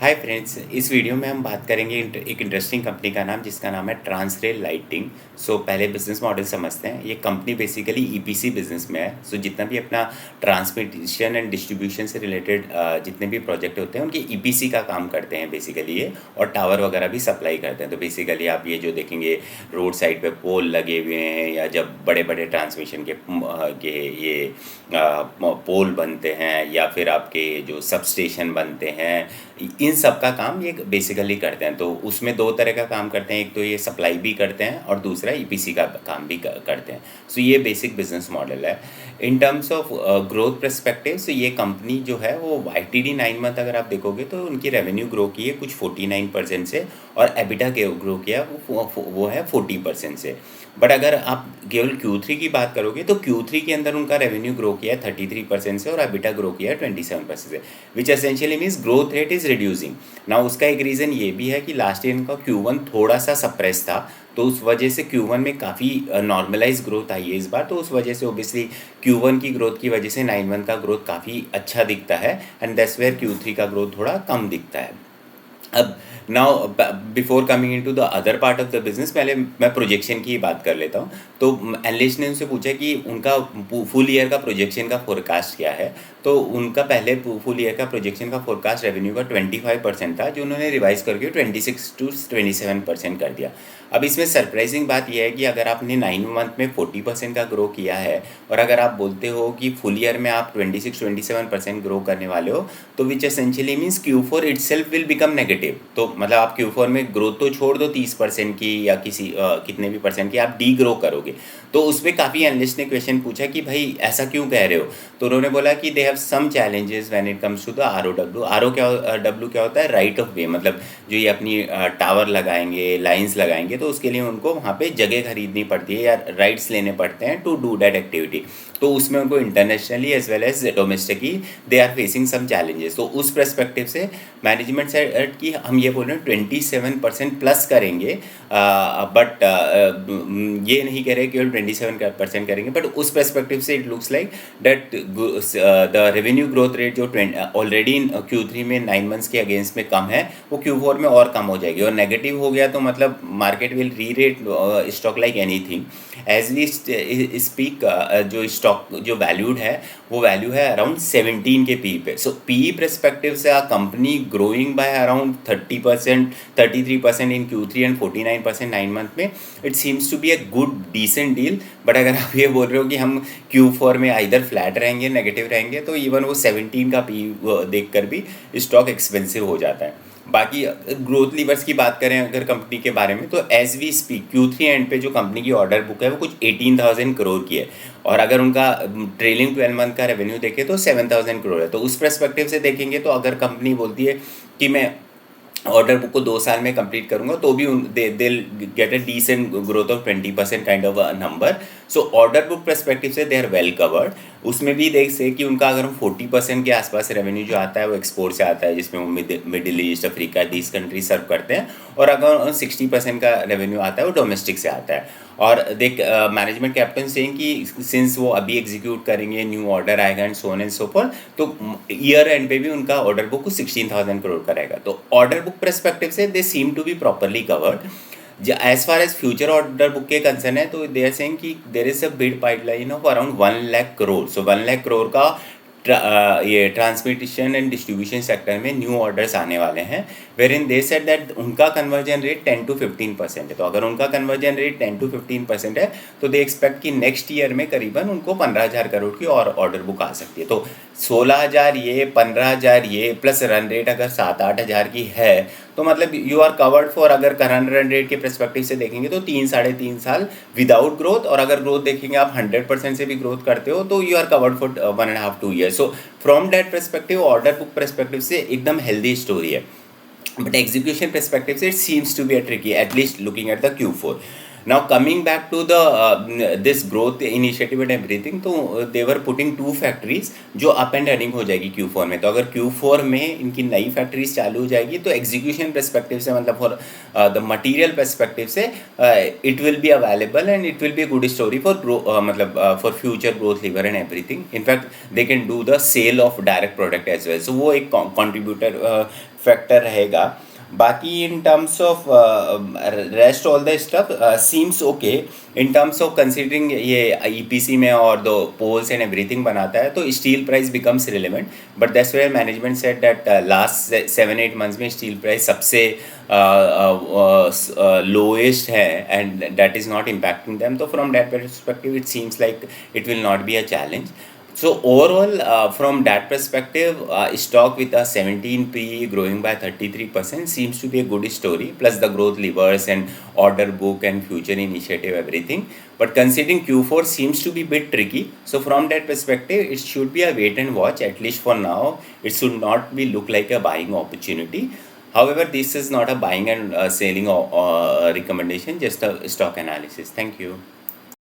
Hi friends, इस video में हम बात करेंगे एक इंटरेस्टिंग कंपनी का नाम जिसका नाम है ट्रांसरेल लाइटिंग। सो पहले बिजनेस मॉडल समझते हैं। ये कंपनी बेसिकली ईपीसी बिजनेस में है। सो जितना भी अपना ट्रांसमिशन एंड डिस्ट्रीब्यूशन से रिलेटेड जितने भी प्रोजेक्ट होते हैं उनके ईपीसी का काम करते हैं बेसिकली ये, और टावर वगैरह भी सप्लाई करते हैं। तो बेसिकली आप ये जो देखेंगे रोड साइड पे पोल लगे हुए हैं, या जब बड़े बड़े ट्रांसमिशन के ये पोल बनते हैं, या फिर आपके जो सब स्टेशन बनते हैं, इन सब का काम ये बेसिकली करते हैं। तो उसमें दो तरह का काम करते हैं, एक तो ये सप्लाई भी करते हैं और दूसरा ईपीसी का काम भी करते हैं। सो ये बेसिक बिजनेस मॉडल है। In terms of growth perspective, so ये कंपनी जो है वो YTD 9 मंथ अगर आप देखोगे तो उनकी रेवेन्यू ग्रो की है कुछ 49% से, और एबिटा के ग्रो किया वो है 40% से। बट अगर आप केवल Q3 की बात करोगे तो Q3 के अंदर उनका रेवेन्यू ग्रो किया है 33% से, और एबिटा ग्रो किया है 27% से, which essentially means growth rate is reducing. ना उसका एक रीज़न ये भी है कि लास्ट ईयर इनका Q1 थोड़ा सा सप्रेस था, तो उस वजह से Q1 में काफ़ी नॉर्मलाइज ग्रोथ आई है इस बार। तो उस वजह से ओबियसली Q1 की ग्रोथ की वजह से 9 मंथ का ग्रोथ काफ़ी अच्छा दिखता है, एंड दैट्स वेयर Q3 का ग्रोथ थोड़ा कम दिखता है। अब now before coming into the other part of the business, पहले मैं प्रोजेक्शन की बात कर लेता हूँ। तो एनालिस्ट ने उनसे पूछा कि उनका फुल ईयर का प्रोजेक्शन का फोरकास्ट क्या है। तो उनका पहले फुल ईयर का प्रोजेक्शन का फोरकास्ट रेवेन्यू का 25% था, जो उन्होंने रिवाइज करके 26 to 27% कर दिया। अब इसमें सरप्राइजिंग बात यह है कि अगर आपने 9 मंथ में 40% का ग्रो किया है, और अगर आप बोलते हो कि फुल ईयर में आप 26-27% ग्रो करने वाले हो, तो which essentially means Q4 itself will become negative. तो मतलब आप Q4 में ग्रोथ तो छोड़ दो 30% की, या कितने भी परसेंट की, आप डी ग्रो करोगे। तो उस पर काफ़ी एनालिस्ट ने क्वेश्चन पूछा कि भाई ऐसा क्यों कह रहे हो। तो उन्होंने बोला कि they have some challenges when it comes to the ROW क्या होता है, राइट ऑफ वे। मतलब जो ये अपनी टावर लगाएंगे, लाइंस लगाएंगे, तो उसके लिए उनको वहाँ पे जगह खरीदनी पड़ती है या राइट्स लेने पड़ते हैं टू डू दैट एक्टिविटी। तो उसमें उनको internationally as well as domestically they are facing some challenges. तो उस पर्सपेक्टिव से मैनेजमेंट सेड कि हम ये बोल रहे हैं 27% प्लस करेंगे, बट ये नहीं कह रहे केवल 27% करेंगे। बट उस पर्सपेक्टिव से it looks like that the revenue growth rate जो ऑलरेडी Q3 में 9 मंथ्स के अगेंस्ट में कम है, वो Q4 में और कम हो जाएगी। और नेगेटिव हो गया तो मतलब market will rerate stock like anything. As we speak, जो स्टॉक जो वैल्यूड है वो वैल्यू है अराउंड 17 के पी पे। सो पी परस्पेक्टिव से a company growing by around 30%, 33% in Q3 and 49% 9 month में, it seems to be a good decent deal. But अगर आप ये बोल रहे हो कि हम Q4 में आइदर फ्लैट रहेंगे, नेगेटिव रहेंगे, तो इवन वो 17 का पी देख कर भी स्टॉक एक्सपेंसिव हो जाता है। बाकी ग्रोथ लीवर्स की बात करें अगर कंपनी के बारे में, तो as we speak Q3 and पे जो कंपनी की ऑर्डर बुक है वो कुछ 18,000 करोड़ की है, और अगर उनका ट्रेलिंग 12 मंथ का रेवेन्यू देखें तो 7,000 करोड़ है। तो उस पर्सपेक्टिव से देखेंगे तो अगर कंपनी बोलती है कि मैं ऑर्डर बुक को 2 साल में कंप्लीट करूंगा, तो भी they get a decent growth of 20% kind of number. So order book perspective से दे आर वेल कवर्ड। उसमें भी देख से कि उनका अगर हम 40% के आसपास रेवेन्यू जो आता है वो एक्सपोर्ट से आता है, जिसमें वो Middle East, Africa, these country serve करते हैं, और अगर 60% का रेवेन्यू आता है वो डोमेस्टिक से आता है। और देख मैनेजमेंट कैप्टन सेइंग कि सिंस वो अभी एग्जीक्यूट करेंगे, न्यू ऑर्डर आएगा and so on and so forth, तो ईयर एंड पे भी उनका ऑर्डर बुक 16,000 करोड़ का रहेगा। तो ऑर्डर बुक पर्सपेक्टिव से they seem to be properly covered. As far as future order book के कंसर्न है, तो दे आर सेइंग कि there is a bid pipeline of around 1 lakh crore. So 1 lakh crore का ये ट्रांसमिशन एंड डिस्ट्रीब्यूशन सेक्टर में new orders आने वाले हैं, where in they said that उनका कन्वर्जन रेट 10 to 15% है। तो अगर उनका कन्वर्जन रेट 10 to 15% है, तो दे एक्सपेक्ट कि नेक्स्ट ईयर में करीबन उनको 15,000 करोड़ की और ऑर्डर बुक आ सकती है। तो 16,000 ये, 15,000 ये, प्लस रन रेट अगर 7-8 हज़ार की है, तो मतलब यू आर कवर्ड फॉर, अगर करंट रन रेट के पर्सपेक्टिव से देखेंगे तो 3-3.5 साल विदाउट ग्रोथ। और अगर ग्रोथ देखेंगे आप 100% से भी ग्रोथ करते हो, तो you are covered for 1.5-2 year. So from that perspective, order book perspective से एकदम हेल्दी स्टोरी है। बट एग्जीक्यूशन पर्सपेक्टिव से it seems to be a tricky, at least looking at the Q4। Now coming back to the this growth initiative and everything, तो they were putting 2 factories जो up and running हो जाएगी Q4 में. तो अगर Q4 में इनकी नई फैक्ट्रीज चालू हो जाएगी तो एग्जीक्यूशन परस्पेक्टिव से, मतलब फॉर द मटीरियल परस्पेक्टिव से, it will be available and it will be good story for मतलब for future growth lever and everything. In fact they can do the sale of direct product as well. So वो एक contributor factor रहेगा. बाकी in terms of rest all the stuff seems okay. in terms of considering ये EPC में और the poles and everything बनाता है तो steel price becomes relevant. but that's where management said that last 7-8 months में steel price सबसे lowest है and that is not impacting them. So from that perspective it seems like it will not be a challenge. So overall, from that perspective, stock with a 17 PE growing by 33% seems to be a good story. Plus the growth levers and order book and future initiative, everything. But considering Q4 seems to be a bit tricky. So from that perspective, it should be a wait and watch. At least for now, it should not be look like a buying opportunity. However, this is not a buying and selling recommendation, just a stock analysis. Thank you.